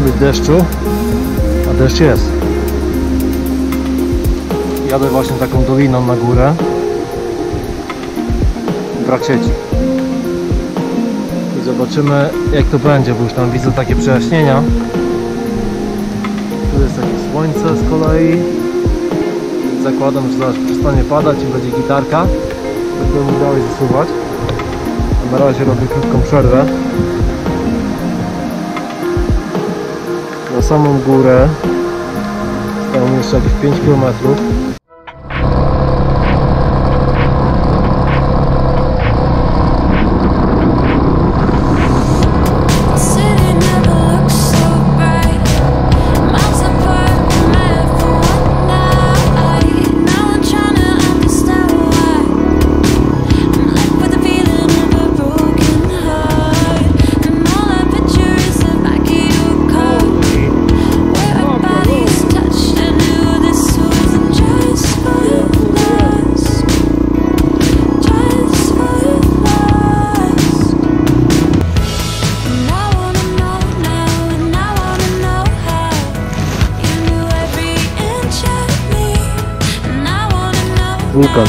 być deszczu, a deszcz jest. Jadę właśnie taką doliną na górę. Brak sieci. I zobaczymy, jak to będzie, bo już tam widzę takie przejaśnienia. Tu jest takie słońce z kolei. Zakładam, że zaraz przestanie padać i będzie gitarka. Będę mógł dalej zasuwać. Na razie robię krótką przerwę. Na samą górę stało jeszcze jakieś 5 km. Wulkan.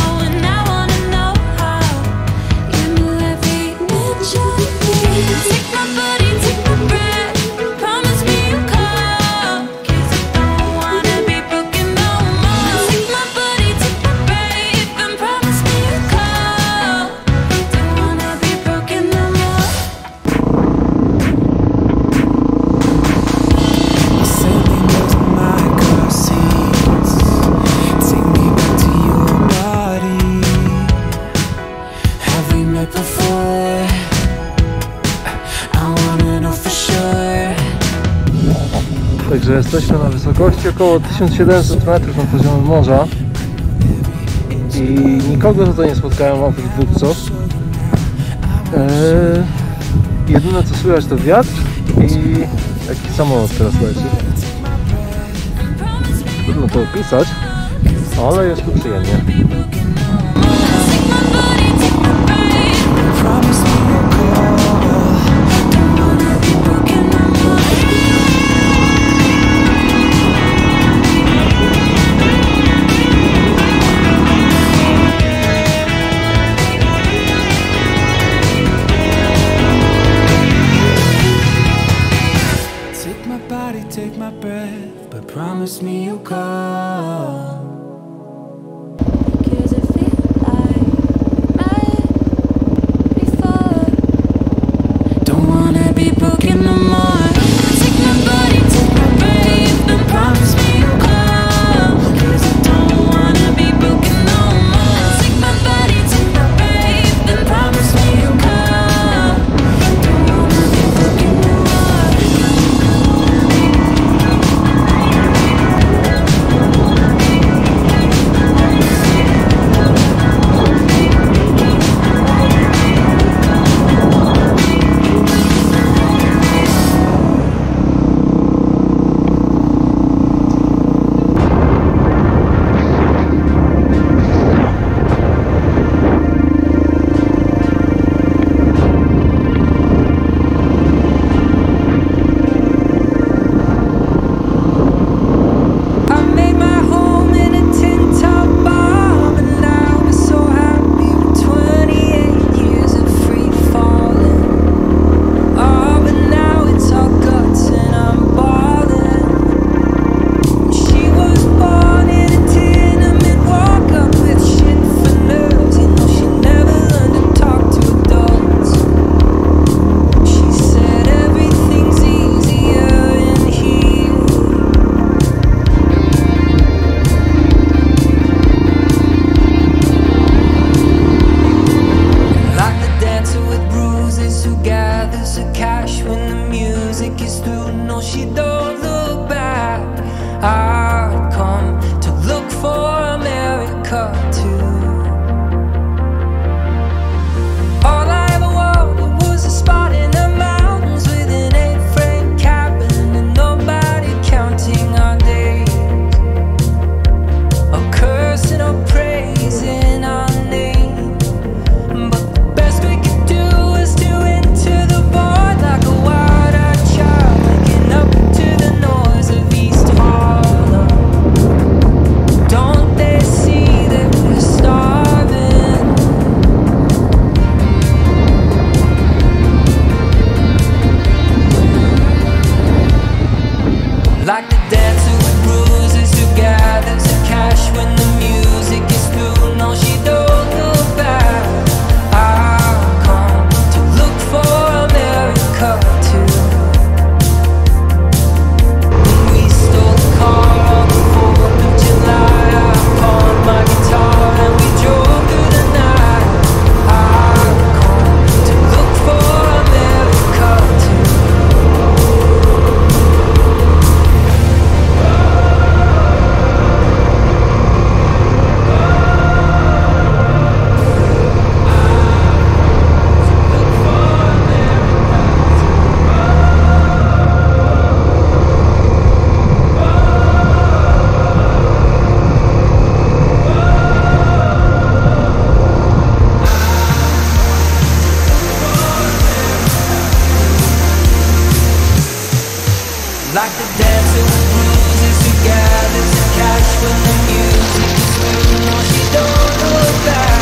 Także jesteśmy na wysokości około 1700 metrów nad poziomem morza i nikogo tutaj nie spotkałem oprócz dwóch psów. Jedyne co słychać to wiatr i taki samolot teraz leci. Trudno to opisać, ale jest tu przyjemnie. Take my breath, but promise me you'll come. Because I feel like right before. Don't wanna be broken no more. Take my body, take my breath, but promise me you'll come. Because I don't wanna be broken no more. Take my body, take my breath, but promise me you'll come. Don't wanna be broken no more. Like the dancer with bruises who gathers the cash when the music is through. No, she don't look back. I've come to look for America too. When we stole the car on the 4th of July, I pawned my guitar and we drove through the night. I've come to look for America too. Like the dancer with bruises who gathers the cash when the music is through. No, she don't look back.